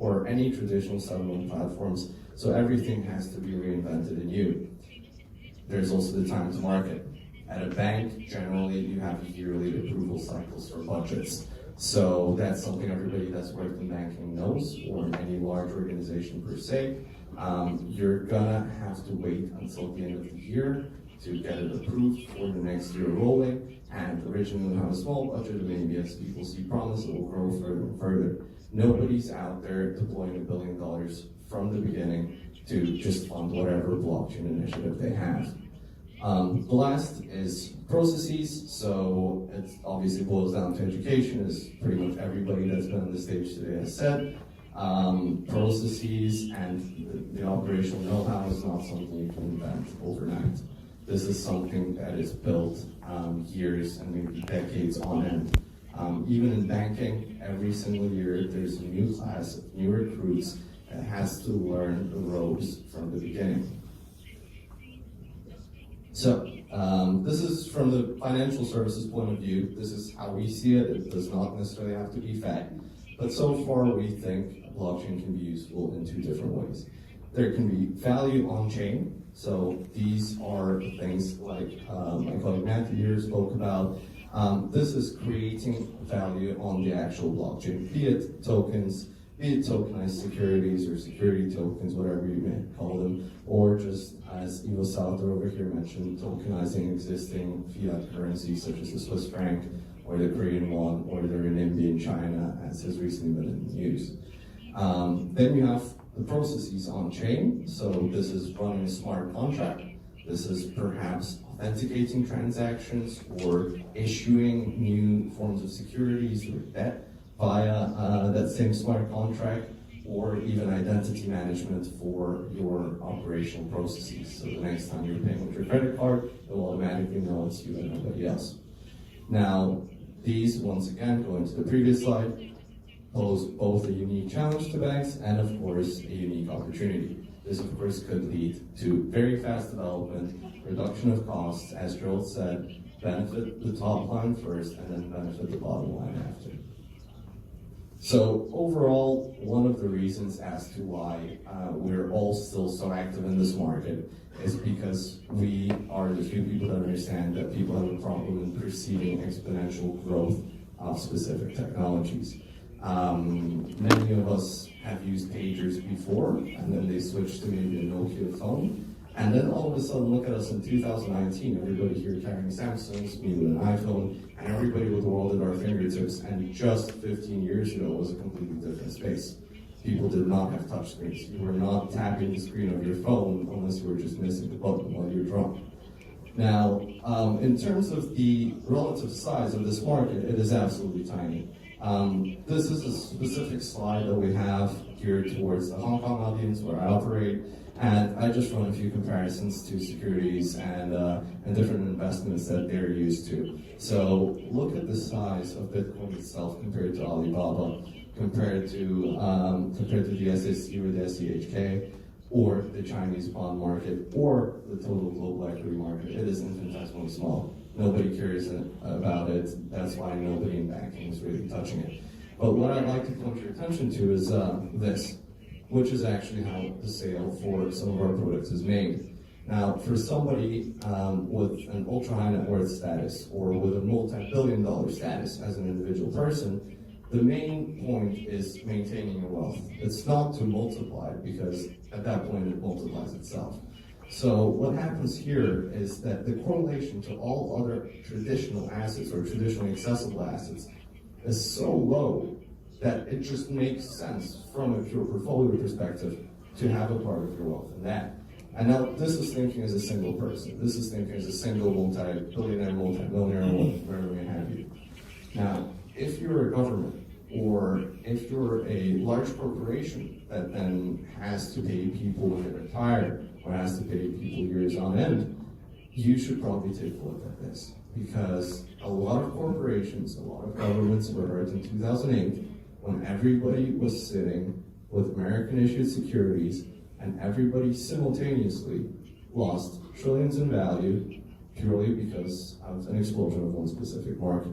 or any traditional settlement platforms, so everything has to be reinvented anew. There's also the time to market. At a bank, generally you have yearly approval cycles for budgets. So that's something everybody that's worked in banking knows, or in any large organization per se. You're gonna have to wait until the end of the year to get it approved for the next year rolling, and originally have a small budget, and maybe as people see promise, it will grow further and further. Nobody's out there deploying $1 billion from the beginning to just fund whatever blockchain initiative they have. The last is processes, so it obviously boils down to education, as pretty much everybody that's been on the stage today has said. Processes and the operational know-how is not something you can invent overnight. This is something that is built years and maybe decades on end. Even in banking, every single year there's a new class of new recruits that has to learn the ropes from the beginning. So, this is from the financial services point of view. This is how we see it. It does not necessarily have to be fact. But so far, we think a blockchain can be useful in two different ways. There can be value on-chain. So these are things like my colleague Matthew here spoke about. This is creating value on the actual blockchain, be it tokens, be it tokenized securities or security tokens, whatever you may call them, or just, as Ivo Salter over here mentioned, tokenizing existing fiat currencies such as the Swiss franc, or the Korean won, or the renminbi in China, as has recently been in the news. Then you have the processes on chain. So this is running a smart contract. This is perhaps authenticating transactions or issuing new forms of securities or debt via that same smart contract, or even identity management for your operational processes. So the next time you're paying with your credit card, it will automatically know it's you and nobody else. Now, these, once again, going to the previous slide, pose both a unique challenge to banks and, of course, a unique opportunity. This, of course, could lead to very fast development, reduction of costs, as Gerald said, benefit the top line first and then benefit the bottom line after. So overall, one of the reasons as to why we're all still so active in this market is because we are the few people that understand that people have a problem in perceiving exponential growth of specific technologies. Many of us have used pagers before, and then they switched to maybe a Nokia phone. And then all of a sudden, look at us in 2019, everybody here carrying Samsungs, me with an iPhone, and everybody with the world at our fingertips, and just 15 years ago was a completely different space. People did not have touch screens. You were not tapping the screen of your phone unless you were just missing the button while you're drunk. Now, in terms of the relative size of this market, it is absolutely tiny. This is a specific slide that we have geared towards the Hong Kong audience where I operate, and I just run a few comparisons to securities and different investments that they're used to. So look at the size of Bitcoin itself compared to Alibaba, compared to the SAC or the SEHK, or the Chinese bond market, or the total global equity market. It is infinitesimally small. Nobody cares about it. That's why nobody in banking is really touching it. But what I'd like to point your attention to is this, which is actually how the sale for some of our products is made. Now, for somebody with an ultra-high net worth status or with a multi-billion-dollar status as an individual person, the main point is maintaining your wealth. It's not to multiply, because at that point it multiplies itself. So what happens here is that the correlation to all other traditional assets or traditionally accessible assets is so low that it just makes sense from a pure portfolio perspective to have a part of your wealth in that. And now this is thinking as a single person. This is thinking as a single multi-billionaire, multi-millionaire, whatever may have you. Now, if you're a government, or if you're a large corporation that then has to pay people when they retire, or has to pay people years on end, you should probably take a look at this. Because a lot of corporations, a lot of governments were hurt in 2008 when everybody was sitting with American-issued securities and everybody simultaneously lost trillions in value purely because of an explosion of one specific market.